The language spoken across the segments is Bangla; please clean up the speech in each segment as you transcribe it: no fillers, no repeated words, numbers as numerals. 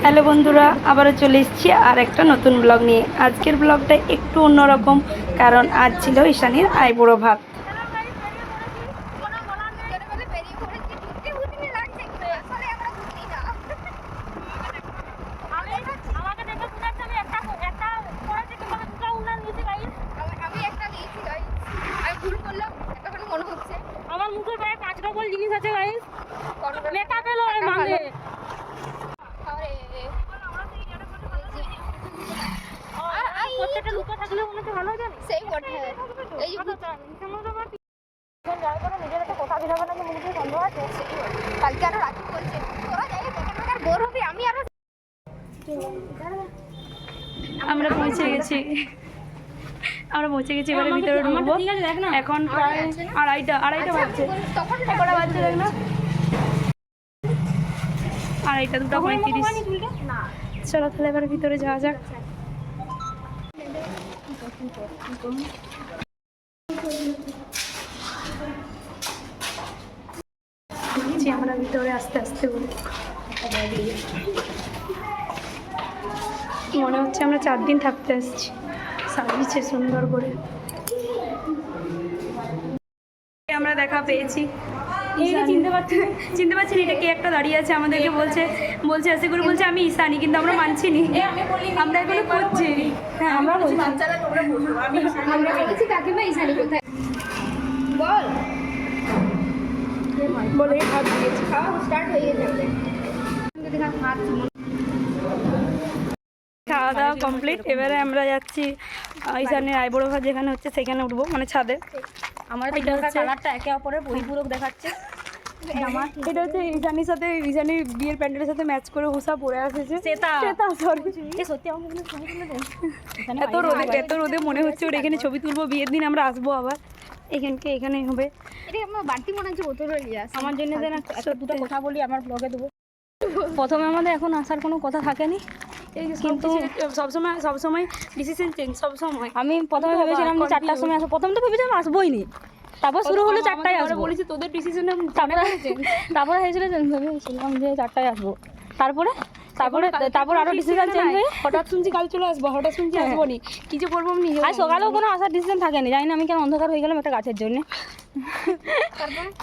হ্যালো বন্ধুরা, আবারও চলে এসেছি আর একটা নতুন ব্লগ নিয়ে। আজকের ব্লগটা একটু অন্যরকম, কারণ আজ ছিল ঈশানীর আইবুড়ো ভাত। আমার মুখে প্রায় 5 রকম জিনিস আছে গাইস। মেকআপ এলো মানে প্রত্যেকটা লুকা থাকলে মনে হচ্ছে ভালো জানি সেই বটে। এই যে নিজের একটা কথা দিলাম না যে মুখে সন্দেহ আছে। কালকে আরো রাখি বলছে তোরা যাই বেকার বোর হবে। আমি আরো আমরা পৌঁছে গেছি এবারে ভিতরে ঢুকবো। এখন প্রায় আড়াইটা বাজছে। কটা বাজছে দেখ না, 2:30, 2:35। চলো তাহলে এবার ভিতরে যাওয়া যাক। আমরা ভিতরে আস্তে আস্তে বলি, মনে হচ্ছে আমরা 4 দিন থাকতে আসছি। সাজিয়েছে সুন্দর করে। আমরা দেখা পেয়েছি। চিনতে পারছি না এটা কে একটা দাঁড়িয়ে আছে, আমাদেরকে বলছে আসে করে বলছে আমি ঈশানী, কিন্তু আমরা মানছি নি, আমরা এগুলো করছি। হ্যাঁ আমরা বলছি বাচ্চারা তোমরা বসো, আমি বলছি কাকিমা ঈশানী কোথায় বল বলে ভাত দিয়েছি, খাওয়া স্টার্ট হয়ে গেছে। খাওয়া দাওয়া কমপ্লিট। এবারে আমরা যাচ্ছি ঈশানীর আইবুড়ো ভাত যেখানে হচ্ছে সেখানে উঠবো, মানে ছাদে। আমার কালারটা একে অপরের পরিপূরক দেখাচ্ছে। এটা হচ্ছে ঈশানীর সাথে, ঈশানীর বিয়ের প্যান্ডেলের সাথে ম্যাচ করে হুসা পরে আসেছে। এত রোদে মনে হচ্ছে ওর এখানে ছবি তুলবো। বিয়ের দিন আমরা আসবো আবার এখানে হবে। বাড়তি মনে হচ্ছে বোতল আমার জন্য দুটো কথা বলি, আমার ব্লগে দেবো। প্রথমে আমাদের এখন আসার কোনো কথা থাকেনি, কিন্তু সবসময় ডিসিশন চেঞ্জ সবসময়। আমি প্রথমে ভেবেছিলাম যে 4টার সময় আসবো। প্রথমে তো ভেবেছিলাম আসবোই নি, তারপর শুরু হলো 4টায় আসবো। বলেছি তোদের ডিসিশনে তারপরে হয়েছিল ভেবেছিলাম যে 4টায় আসবো। তারপর আরো ডিসিশন চেঞ্জ হয়ে হঠাৎ শুনছি কাল চলে আসবো, হঠাৎ শুনছি আসবো নি, কি যে করবো আমি নিজে। আর সকালেও কোনো আসার ডিসিশন থাকেনি, জানি না আমি কেন অন্ধকার হয়ে গেলাম একটা গাছের জন্য।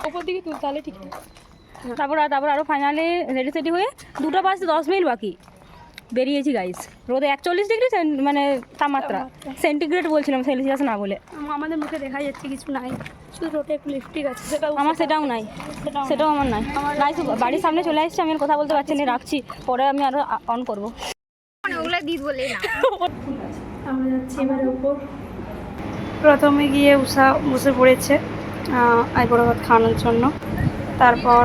ওপর দিকে তুল তাহলে ঠিক। তারপর আরো ফাইনালি রেডি হয়ে 2টা বাজতে 10 মিনিট বাকি বেরিয়েছি গাইস। রোদে 41 ডিগ্রি মানে তাপমাত্রা, সেন্টিগ্রেড বলছিলাম, সেলসিয়াস না বলে। আমাদের মুখে দেখা যাচ্ছে কিছু নাই, শুধু রোদে একটু লিপস্টিক আছে, আমার সেটাও নাই, সেটাও আমার নাই। গাইস বাড়ির সামনে চলে আসছি, আমি কথা বলতে পারছি না, রাখছি, পরে আমি আরো অন করবো। ওগুলো দিদ বলে না। আমরা যাচ্ছি এবারে উপর। প্রথমে গিয়ে উষা বসে পড়েছে আইবুড়ো ভাত খাওয়ানোর জন্য, তারপর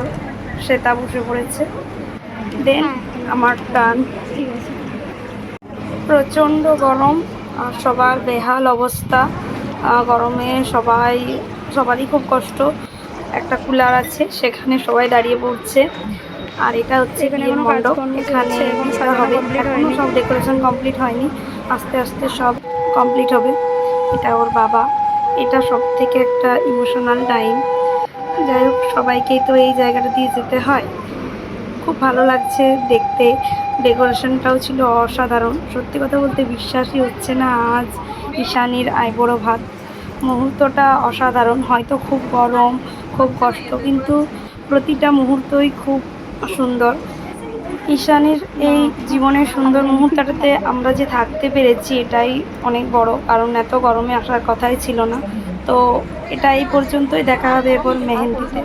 শ্বেতা বসে পড়েছে, দেন আমার টান। প্রচণ্ড গরম আর সবার বেহাল অবস্থা। গরমে সবারই খুব কষ্ট। একটা কুলার আছে, সেখানে সবাই দাঁড়িয়ে পড়ছে। আর এটা হচ্ছে বিয়ের মণ্ডপ, এখানে হবে। এখনও সব ডেকোরেশন কমপ্লিট হয়নি, আস্তে আস্তে সব কমপ্লিট হবে। এটা ওর বাবা। এটা সব থেকে একটা ইমোশনাল টাইম। যাই হোক, সবাইকেই তো এই জায়গাটা দিয়ে যেতে হয়। খুব ভালো লাগছে দেখতে, ডেকোরেশনটাও ছিল অসাধারণ। সত্যি কথা বলতে বিশ্বাসই হচ্ছে না আজ ঈশানীর আইবুড়ো ভাত। মুহূর্তটা অসাধারণ। হয়তো খুব গরম, খুব কষ্ট, কিন্তু প্রতিটা মুহূর্তই খুব সুন্দর। ঈশানীর এই জীবনের সুন্দর মুহূর্তটাতে আমরা যে থাকতে পেরেছি, এটাই অনেক বড়, কারণ এত গরমে আসার কথাই ছিল না। তো এটা এই পর্যন্তই, দেখা হবে এরপর মেহেন্দিতে।